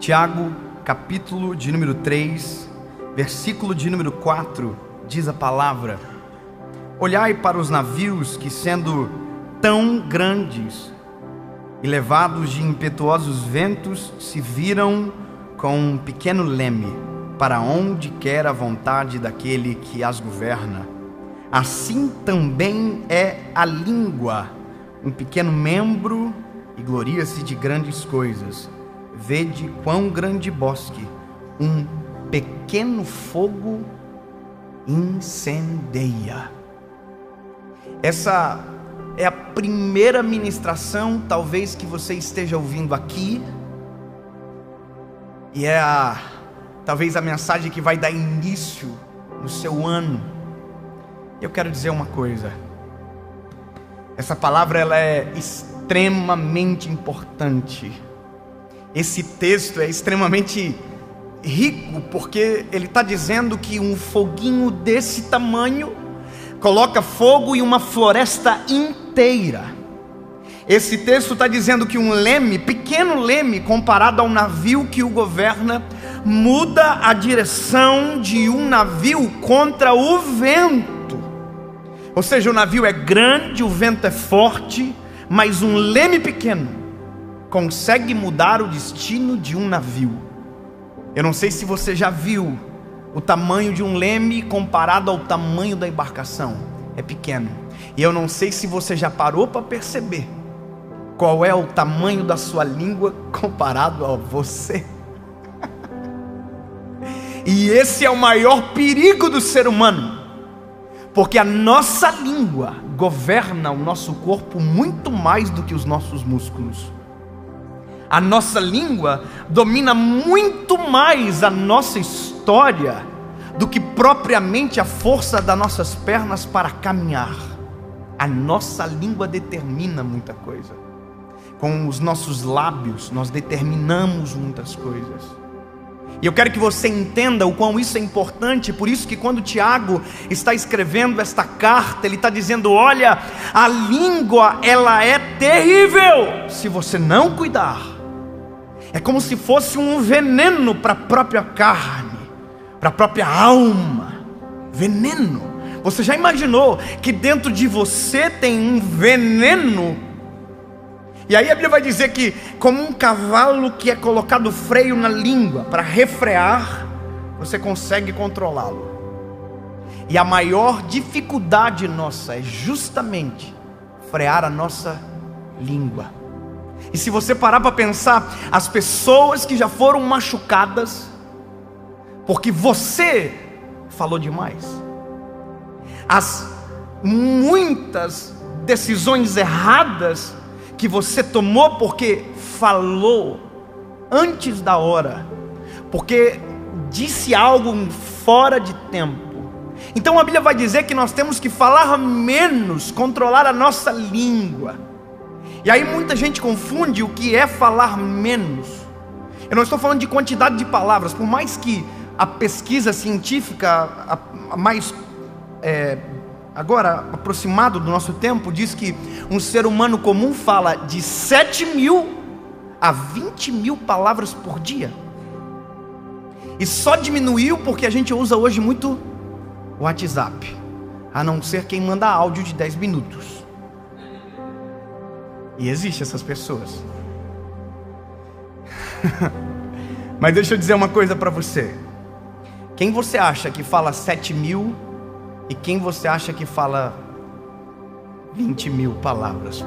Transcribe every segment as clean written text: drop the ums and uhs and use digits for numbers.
Tiago, capítulo de número 3, versículo de número 4, diz a palavra: olhai para os navios que, sendo tão grandes e levados de impetuosos ventos, se viram com um pequeno leme, para onde quer a vontade daquele que as governa. Assim também é a língua, um pequeno membro, e gloria-se de grandes coisas. Vede quão grande bosque um pequeno fogo incendeia. Essa é a primeira ministração, talvez, que você esteja ouvindo aqui, e talvez a mensagem que vai dar início no seu ano. Eu quero dizer uma coisa: essa palavra ela é extremamente importante. Esse texto é extremamente rico, porque ele está dizendo que um foguinho desse tamanho coloca fogo em uma floresta inteira. Esse texto está dizendo que um leme, pequeno leme, comparado ao navio que o governa, muda a direção de um navio contra o vento. Ou seja, o navio é grande, o vento é forte, mas um leme pequeno consegue mudar o destino de um navio. Eu não sei se você já viu o tamanho de um leme comparado ao tamanho da embarcação. É pequeno. E eu não sei se você já parou para perceber qual é o tamanho da sua língua comparado a você. E esse é o maior perigo do ser humano, porque a nossa língua governa o nosso corpo muito mais do que os nossos músculos. A nossa língua domina muito mais a nossa história do que propriamente a força das nossas pernas para caminhar. A nossa língua determina muita coisa. Com os nossos lábios nós determinamos muitas coisas. E eu quero que você entenda o quão isso é importante. Por isso que quando Tiago está escrevendo esta carta, ele está dizendo: olha, a língua ela é terrível se você não cuidar. É como se fosse um veneno para a própria carne, para a própria alma. Veneno. Você já imaginou que dentro de você tem um veneno? E aí a Bíblia vai dizer que, como um cavalo que é colocado freio na língua para refrear, você consegue controlá-lo. E a maior dificuldade nossa é justamente frear a nossa língua. E se você parar para pensar, as pessoas que já foram machucadas porque você falou demais, as muitas decisões erradas que você tomou porque falou antes da hora, porque disse algo fora de tempo. Então a Bíblia vai dizer que nós temos que falar menos, controlar a nossa língua. E aí muita gente confunde o que é falar menos. Eu não estou falando de quantidade de palavras, por mais que a pesquisa científica mais agora aproximado do nosso tempo diz que um ser humano comum fala de 7.000 a 20.000 palavras por dia. E só diminuiu porque a gente usa hoje muito o WhatsApp, a não ser quem manda áudio de 10 minutos. E existem essas pessoas. Mas deixa eu dizer uma coisa para você. Quem você acha que fala 7.000 e quem você acha que fala 20.000 palavras?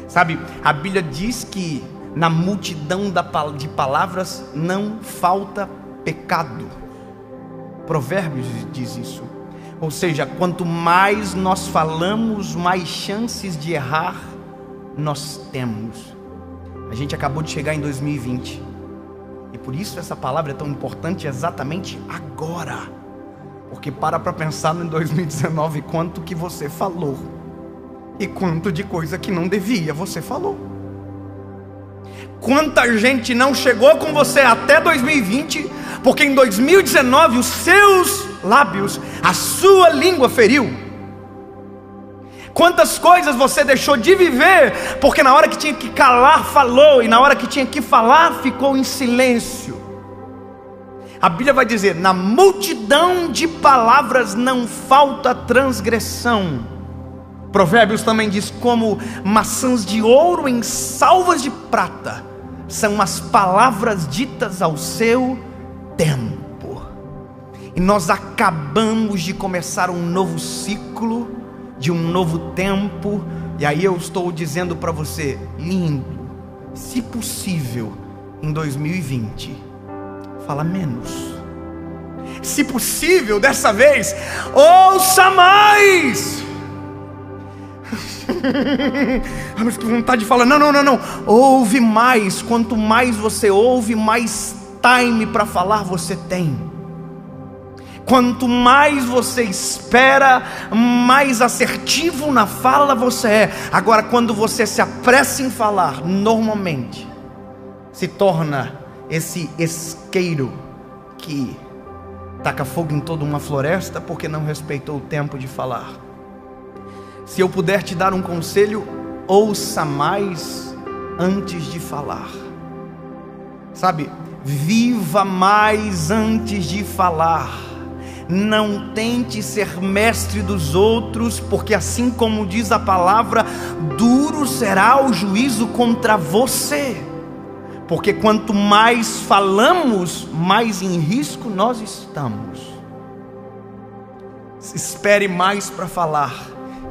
Sabe, a Bíblia diz que na multidão de palavras não falta pecado. Provérbios diz isso. Ou seja, quanto mais nós falamos, mais chances de errar nós temos. A gente acabou de chegar em 2020, e por isso essa palavra é tão importante exatamente agora. Porque para pensar no 2019, quanto que você falou e quanto de coisa que não devia você falou. Quanta gente não chegou com você até 2020 porque em 2019 os seus lábios, a sua língua feriu. Quantas coisas você deixou de viver, porque na hora que tinha que calar, falou, e na hora que tinha que falar, ficou em silêncio. A Bíblia vai dizer: na multidão de palavras não falta transgressão. Provérbios também diz: como maçãs de ouro em salvas de prata são as palavras ditas ao seu tempo. E nós acabamos de começar um novo ciclo, de um novo tempo. E aí eu estou dizendo para você: lindo, se possível, em 2020, fala menos. Se possível, dessa vez, ouça mais. Mas que vontade de falar: não. Ouve mais. Quanto mais você ouve, mais time para falar você tem. Quanto mais você espera, mais assertivo na fala você é. Agora, quando você se apressa em falar, normalmente se torna esse isqueiro que taca fogo em toda uma floresta, porque não respeitou o tempo de falar. Se eu puder te dar um conselho, ouça mais antes de falar. Sabe, viva mais antes de falar. Não tente ser mestre dos outros, porque assim como diz a palavra, duro será o juízo contra você. Porque quanto mais falamos, mais em risco nós estamos. Espere mais para falar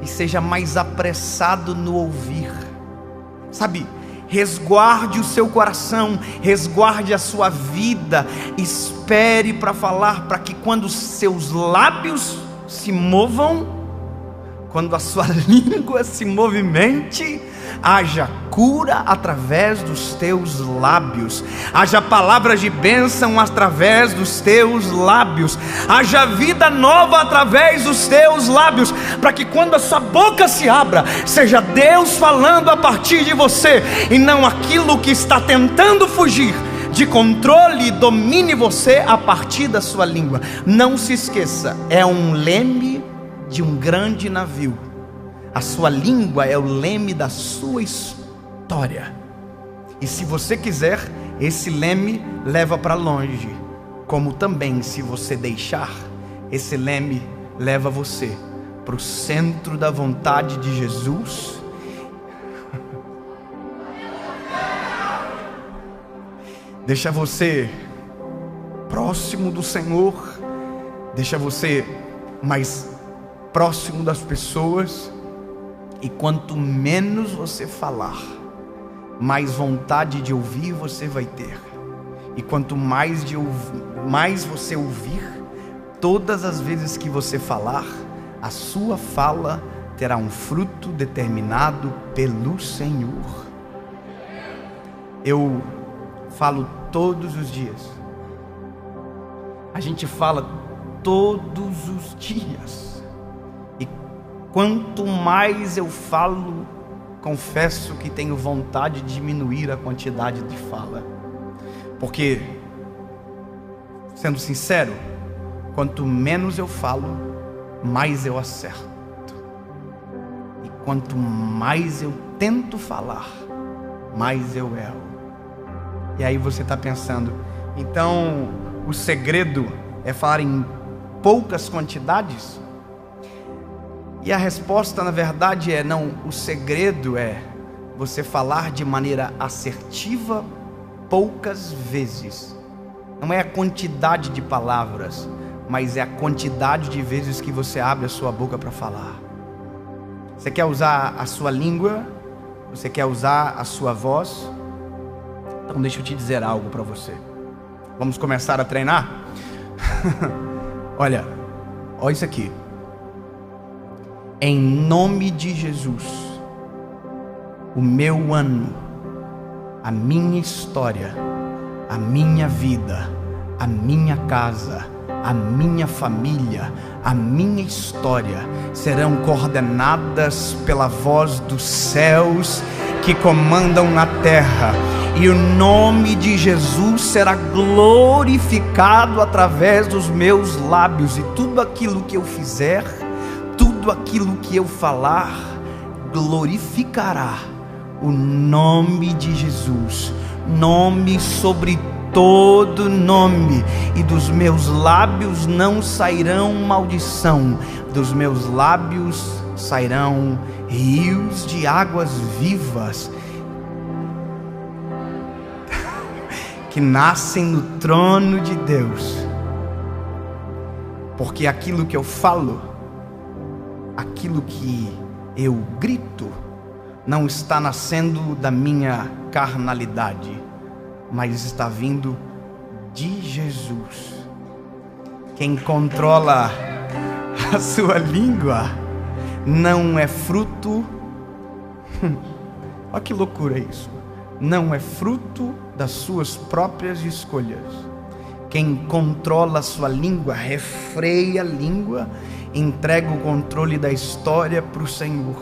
e seja mais apressado no ouvir. Sabe, resguarde o seu coração, resguarde a sua vida, espere para falar, para que quando os seus lábios se movam, quando a sua língua se movimente, haja cura através dos teus lábios, haja palavras de bênção através dos teus lábios, haja vida nova através dos teus lábios, para que quando a sua boca se abra, seja Deus falando a partir de você, e não aquilo que está tentando fugir de controle domine você a partir da sua língua. Não se esqueça, é um leme de um grande navio. A sua língua é o leme da sua história. E se você quiser, esse leme leva para longe. Como também, se você deixar, esse leme leva você para o centro da vontade de Jesus. Deixa você próximo do Senhor. Deixa você mais próximo das pessoas. E quanto menos você falar, mais vontade de ouvir você vai ter. E quanto mais você ouvir, todas as vezes que você falar, a sua fala terá um fruto determinado pelo Senhor. Eu falo todos os dias. A gente fala todos os dias. Quanto mais eu falo, confesso que tenho vontade de diminuir a quantidade de fala. Porque, sendo sincero, quanto menos eu falo, mais eu acerto. E quanto mais eu tento falar, mais eu erro. E aí você está pensando, então o segredo é falar em poucas quantidades? E a resposta, na verdade, é não. O segredo é você falar de maneira assertiva poucas vezes. Não é a quantidade de palavras, mas é a quantidade de vezes que você abre a sua boca para falar. Você quer usar a sua língua? Você quer usar a sua voz? Então deixa eu te dizer algo para você. Vamos começar a treinar? Olha isso aqui. Em nome de Jesus, o meu ano, a minha história, a minha vida, a minha casa, a minha família, a minha história serão coordenadas pela voz dos céus que comandam na terra, e o nome de Jesus será glorificado através dos meus lábios, e tudo aquilo que eu fizer, tudo tudo aquilo que eu falar glorificará o nome de Jesus, nome sobre todo nome, e dos meus lábios não sairão maldição, dos meus lábios sairão rios de águas vivas que nascem no trono de Deus. Porque aquilo que eu falo, aquilo que eu grito, não está nascendo da minha carnalidade, mas está vindo de Jesus. Quem controla a sua língua não é fruto, olha que loucura isso, não é fruto das suas próprias escolhas. Quem controla a sua língua, refreia a língua, entrega o controle da história para o Senhor.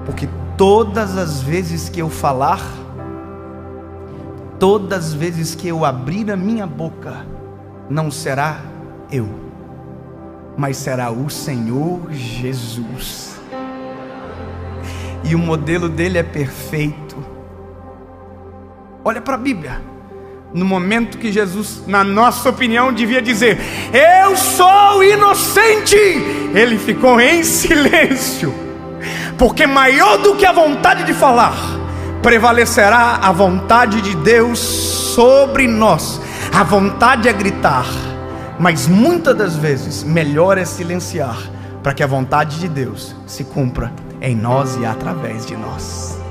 Porque todas as vezes que eu falar, todas as vezes que eu abrir a minha boca, não será eu, mas será o Senhor Jesus. E o modelo dele é perfeito. Olha para a Bíblia. No momento que Jesus, na nossa opinião, devia dizer: eu sou inocente, ele ficou em silêncio, porque maior do que a vontade de falar, prevalecerá a vontade de Deus sobre nós. A vontade é gritar, mas muitas das vezes melhor é silenciar, para que a vontade de Deus se cumpra em nós e através de nós.